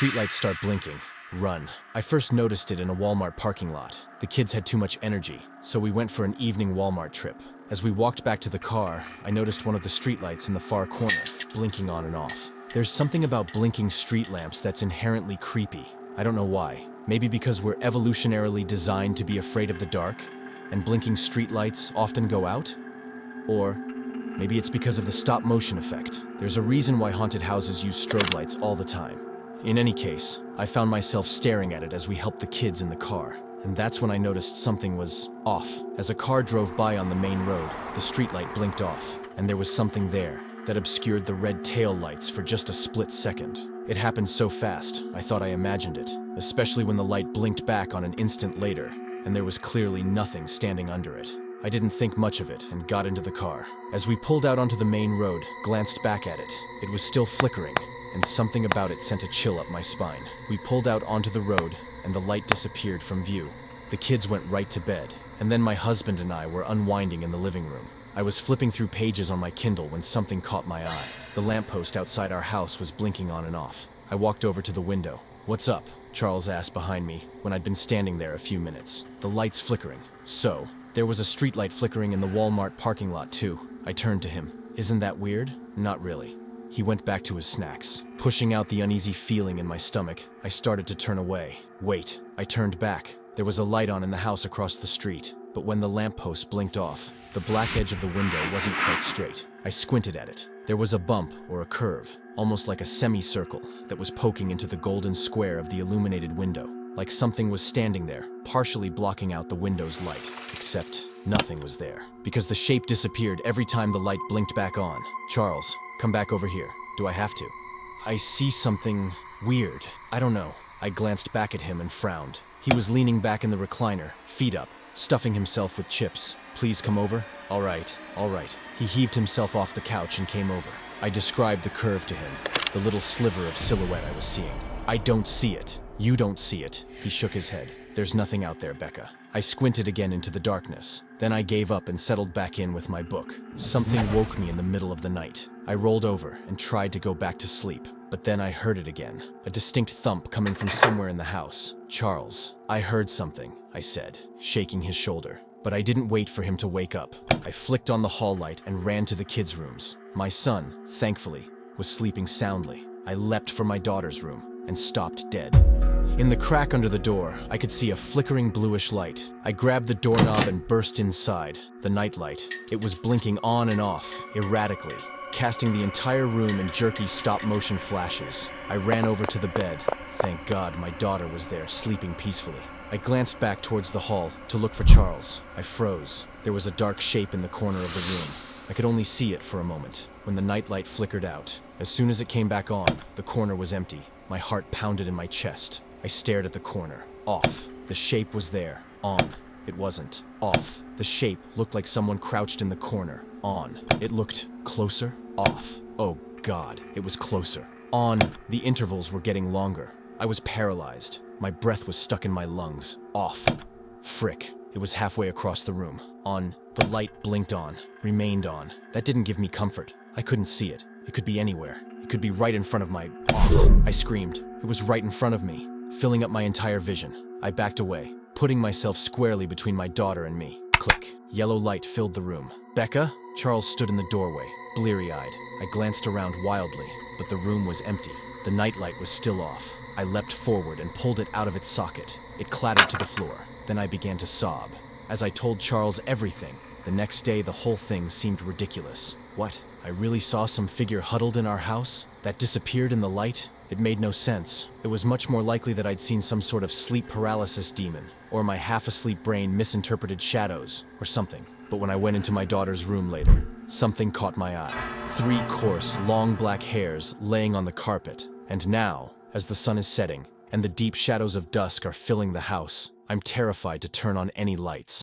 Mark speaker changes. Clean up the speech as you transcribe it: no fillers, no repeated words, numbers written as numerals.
Speaker 1: Streetlights Start Blinking. Run. I first noticed it in a Walmart parking lot. The kids had too much energy, so we went for an evening Walmart trip. As we walked back to the car, I noticed one of the streetlights in the far corner, blinking on and off. There's something about blinking street lamps that's inherently creepy. I don't know why. Maybe because we're evolutionarily designed to be afraid of the dark, and blinking streetlights often go out? Or maybe it's because of the stop-motion effect. There's a reason why haunted houses use strobe lights all the time. In any case, I found myself staring at it as we helped the kids in the car. And that's when I noticed something was off. As a car drove by on the main road, the streetlight blinked off, and there was something there that obscured the red tail lights for just a split second. It happened so fast, I thought I imagined it, especially when the light blinked back on an instant later, and there was clearly nothing standing under it. I didn't think much of it and got into the car. As we pulled out onto the main road, glanced back at it. It was still flickering, and something about it sent a chill up my spine. We pulled out onto the road, and the light disappeared from view. The kids went right to bed, and then my husband and I were unwinding in the living room. I was flipping through pages on my Kindle when something caught my eye. The lamppost outside our house was blinking on and off. I walked over to the window. "What's up?" Charles asked behind me when I'd been standing there a few minutes. "The light's flickering." So, there was a streetlight flickering in the Walmart parking lot too. I turned to him. "Isn't that weird?" "Not really." He went back to his snacks. Pushing out the uneasy feeling in my stomach, I started to turn away. Wait, I turned back. There was a light on in the house across the street, but when the lamppost blinked off, the black edge of the window wasn't quite straight. I squinted at it. There was a bump or a curve, almost like a semicircle, that was poking into the golden square of the illuminated window, like something was standing there, partially blocking out the window's light. Except nothing was there, because the shape disappeared every time the light blinked back on. "Charles, come back over here. Do I have to?" "I see something weird. I don't know." I glanced back at him and frowned. He was leaning back in the recliner, feet up, stuffing himself with chips. "Please come over." All right. He heaved himself off the couch and came over. I described the curve to him, the little sliver of silhouette I was seeing. "I don't see it. You don't see it." He shook his head. "There's nothing out there, Becca." I squinted again into the darkness. Then I gave up and settled back in with my book. Something woke me in the middle of the night. I rolled over and tried to go back to sleep, but then I heard it again. A distinct thump coming from somewhere in the house. "Charles, I heard something," I said, shaking his shoulder. But I didn't wait for him to wake up. I flicked on the hall light and ran to the kids' rooms. My son, thankfully, was sleeping soundly. I leapt for my daughter's room and stopped dead. In the crack under the door, I could see a flickering bluish light. I grabbed the doorknob and burst inside. The nightlight. It was blinking on and off, erratically, casting the entire room in jerky stop-motion flashes. I ran over to the bed. Thank God my daughter was there, sleeping peacefully. I glanced back towards the hall to look for Charles. I froze. There was a dark shape in the corner of the room. I could only see it for a moment, when the nightlight flickered out. As soon as it came back on, the corner was empty. My heart pounded in my chest. I stared at the corner. Off. The shape was there. On. It wasn't. Off. The shape looked like someone crouched in the corner. On. It looked closer. Off. Oh God, it was closer. On. The intervals were getting longer. I was paralyzed. My breath was stuck in my lungs. Off. Frick. It was halfway across the room. On. The light blinked on. Remained on. That didn't give me comfort. I couldn't see it. It could be anywhere. It could be right in front of my... Off. I screamed. It was right in front of me, filling up my entire vision. I backed away, putting myself squarely between my daughter and me. Click. Yellow light filled the room. "Becca?" Charles stood in the doorway, bleary-eyed. I glanced around wildly, but the room was empty. The nightlight was still off. I leapt forward and pulled it out of its socket. It clattered to the floor. Then I began to sob. As I told Charles everything, the next day the whole thing seemed ridiculous. What? I really saw some figure huddled in our house? That disappeared in the light? It made no sense. It was much more likely that I'd seen some sort of sleep paralysis demon, or my half-asleep brain misinterpreted shadows, or something. But when I went into my daughter's room later, something caught my eye. 3 coarse, long black hairs laying on the carpet. And now, as the sun is setting, and the deep shadows of dusk are filling the house, I'm terrified to turn on any lights.